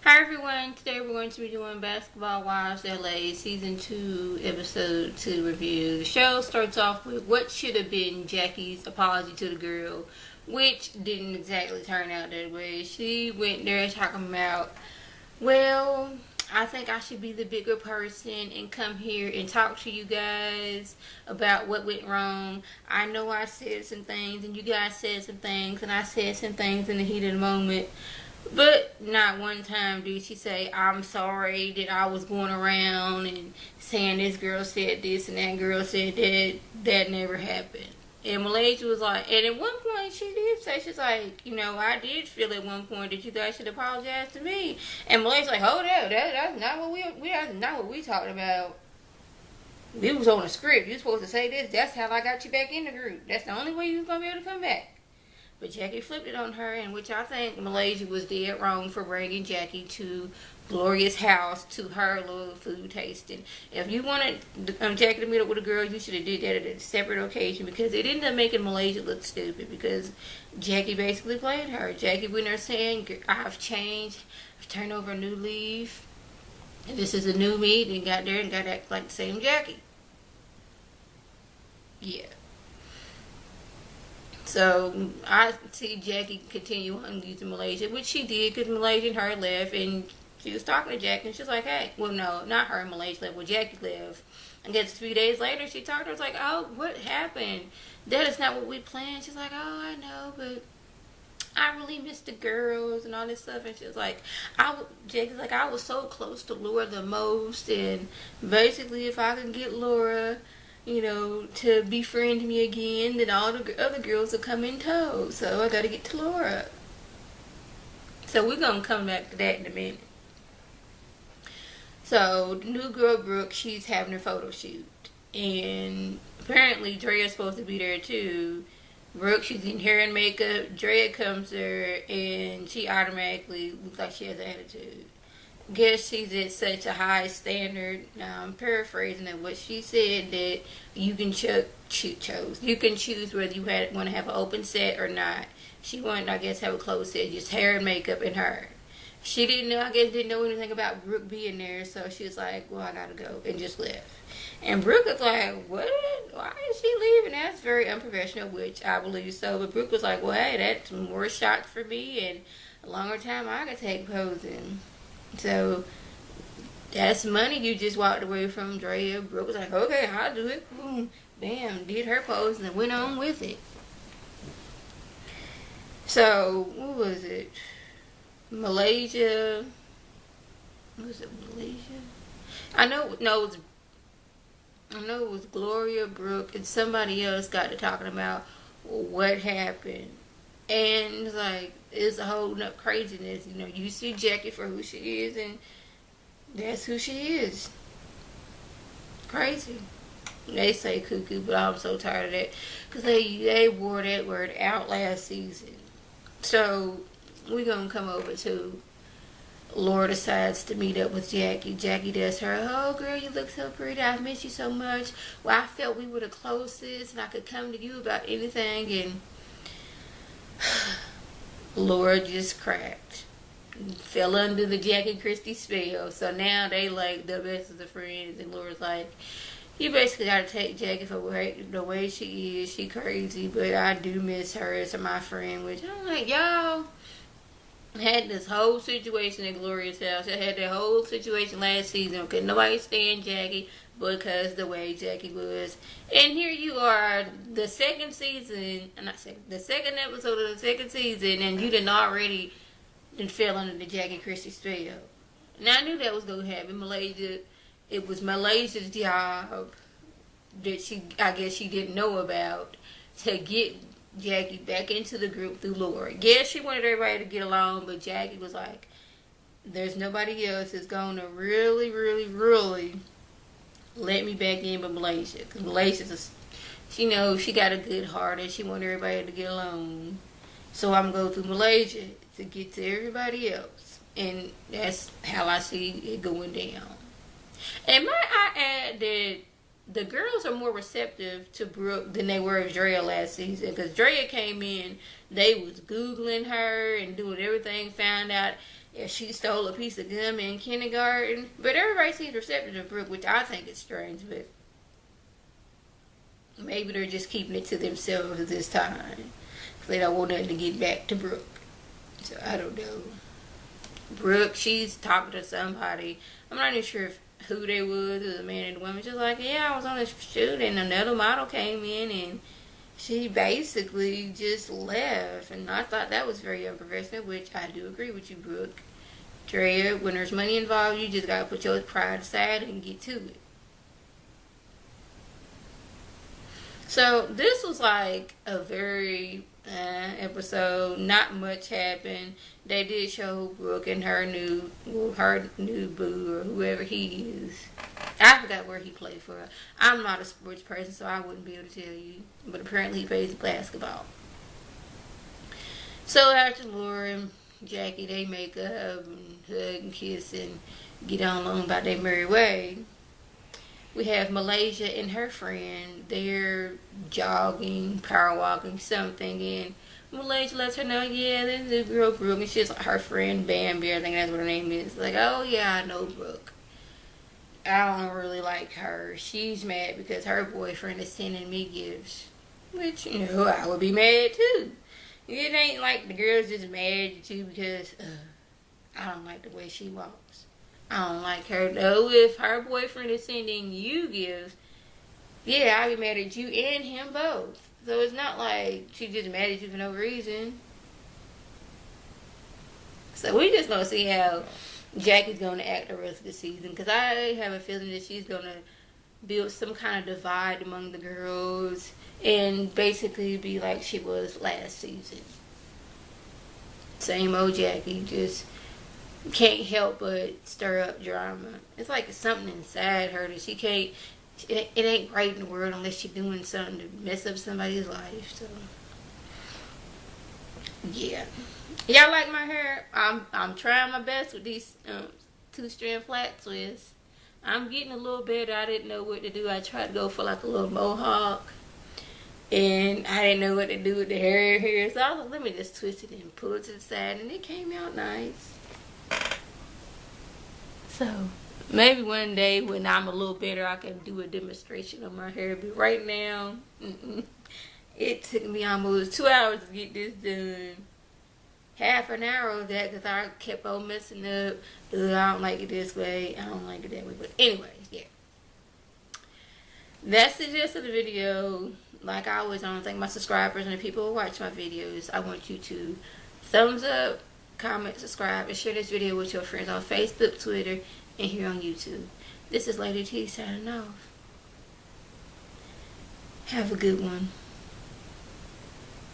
Hi everyone, today we're going to be doing Basketball Wives LA Season 2, Episode 2 review. The show starts off with what should have been Jackie's apology to the girl, which didn't exactly turn out that way. She went there talking about, well, I think I should be the bigger person and come here and talk to you guys about what went wrong. I know I said some things and you guys said some things and I said some things in the heat of the moment. But not one time did she say, I'm sorry that I was going around and saying this girl said this and that girl said that. That never happened. And Malaysia was like, and at one point she did say, she's like, I did feel at one point that you guys should apologize to me. And Malaysia's like, hold up, that's not what that's not what we talked about. It was on a script. You're supposed to say this. That's how I got you back in the group. That's the only way you was gonna be able to come back. But Jackie flipped it on her, in which I think Malaysia was dead wrong for bringing Jackie to Gloria's house to her little food tasting. If you wanted Jackie to meet up with a girl, you should have did that at a separate occasion, because it ended up making Malaysia look stupid, because Jackie basically played her. Jackie went there saying, I've changed, I've turned over a new leaf, and this is a new me, and got there and got to act like the same Jackie. Yeah. So I see Jackie continue on using Malaysia, which she did, because Malaysia and her left, and she was talking to Jackie, and she was like, hey, well, no, not her and Malaysia left, well, Jackie left. I guess a few days later, she talked to her, was like, oh, what happened? That is not what we planned. She's like, oh, I know, but I really miss the girls and all this stuff. And she was like, Jackie's like, I was so close to Laura the most, and basically if I can get Laura, to befriend me again, then all the other girls will come in tow. So I gotta get to Laura. So we're gonna come back to that in a minute. So the new girl Brooke, she's having her photo shoot, and apparently Drea's supposed to be there too. Brooke, she's in hair and makeup. Drea comes there, and she automatically looks like she has an attitude. Guess she's at such a high standard. Now I'm paraphrasing it. What she said, that you can you can choose whether you want to have an open set or not. She wanted, I guess, have a closed set, just hair and makeup and her. She didn't know anything about Brooke being there, so she was like, well, I gotta go, and just left. And Brooke was like, what? Why is she leaving? That's very unprofessional, which I believe so. But Brooke was like, well, hey, that's more shots for me and a longer time I could take posing. So that's money you just walked away from. Drea. Brooke was like, okay, I'll do it. Boom, bam, did her pose and went on with it. So what was it? Malaysia. What was it? Malaysia? I know it was Gloria, Brooke, and somebody else got to talking about what happened. And it's a whole nut craziness. You see Jackie for who she is, and that's who she is. Crazy. They say cuckoo, but I'm so tired of that, because they wore that word out last season. So we're going to come over to Laura decides to meet up with Jackie. Jackie does her, oh girl, you look so pretty, I miss you so much. Well, I felt we were the closest and I could come to you about anything, and Laura just cracked. Fell under the Jackie Christie spell. So now they like the best of the friends, and Laura's like, you basically gotta take Jackie for the way she is. She crazy, but I do miss her as my friend. Which I'm like, y'all had this whole situation at Gloria's house. I had that whole situation last season because nobody stand Jackie because the way Jackie was. And here you are, the second episode of the second season, and you done already fell under the Jackie Christie spell. Now I knew that was gonna happen. It was Malaysia's job that I guess she didn't know about, to get Jackie back into the group through Laura. Yes, she wanted everybody to get along, but Jackie was like, there's nobody else that's going to really, really, really let me back in but Malaysia. Because Malaysia's, she knows she got a good heart and she wanted everybody to get along. So I'm going to go through Malaysia to get to everybody else. And that's how I see it going down. And might I add that the girls are more receptive to Brooke than they were of Drea last season. Because Drea came in, they was Googling her and doing everything, found out Yeah, she stole a piece of gum in kindergarten. But everybody seems receptive to Brooke, which I think is strange, but maybe they're just keeping it to themselves at this time. They don't want nothing to get back to Brooke. So I don't know. Brooke, she's talking to somebody. I'm not even sure who they was. It was a man and a woman. She's like, yeah, I was on a shoot and another model came in and she basically just left. And I thought that was very unprofessional, which I do agree with you, Brooke. Drea, when there's money involved, you just gotta put your pride aside and get to it. So this was like a very episode. Not much happened. They did show Brooke and her new boo or whoever he is. I forgot where he played for. I'm not a sports person, so I wouldn't be able to tell you. But apparently he plays basketball. So after Laura and Jackie, they make up and hug and kiss and get on along about their merry way. We have Malaysia and her friend. They're jogging, power walking, something. And Malaysia lets her know, yeah, this is the girl Brooke. And she's like her friend Bambi. I think that's what her name is. Like, oh, yeah, I know Brooke. I don't really like her. She's mad because her boyfriend is sending me gifts. Which, you know, I would be mad too. It ain't like the girl's just mad at you because I don't like the way she walks. I don't like her though. If her boyfriend is sending you gifts, yeah, I'll be mad at you and him both. So it's not like she's just mad at you for no reason. So we just gonna see how Jackie's gonna act the rest of the season, because I have a feeling that she's gonna build some kind of divide among the girls and basically be like she was last season. Same old Jackie, just can't help but stir up drama. It's like something inside her that she can't. It ain't right in the world unless she's doing something to mess up somebody's life. So yeah, y'all like my hair? I'm trying my best with these 2-strand flat twists. I'm getting a little better. I didn't know what to do. I tried to go for like a little mohawk, and I didn't know what to do with the hair here. So I was like, let me just twist it and pull it to the side, and it came out nice. So maybe one day when I'm a little better, I can do a demonstration of my hair. But right now, it took me almost 2 hours to get this done. Half an hour of that because I kept on messing up. I don't like it this way. I don't like it that way. But anyways, yeah. That's the gist of the video. Like I always want to thank my subscribers and the people who watch my videos. I want you to thumbs up, comment, subscribe, and share this video with your friends on Facebook, Twitter, and here on YouTube. This is Lady T signing off. Have a good one.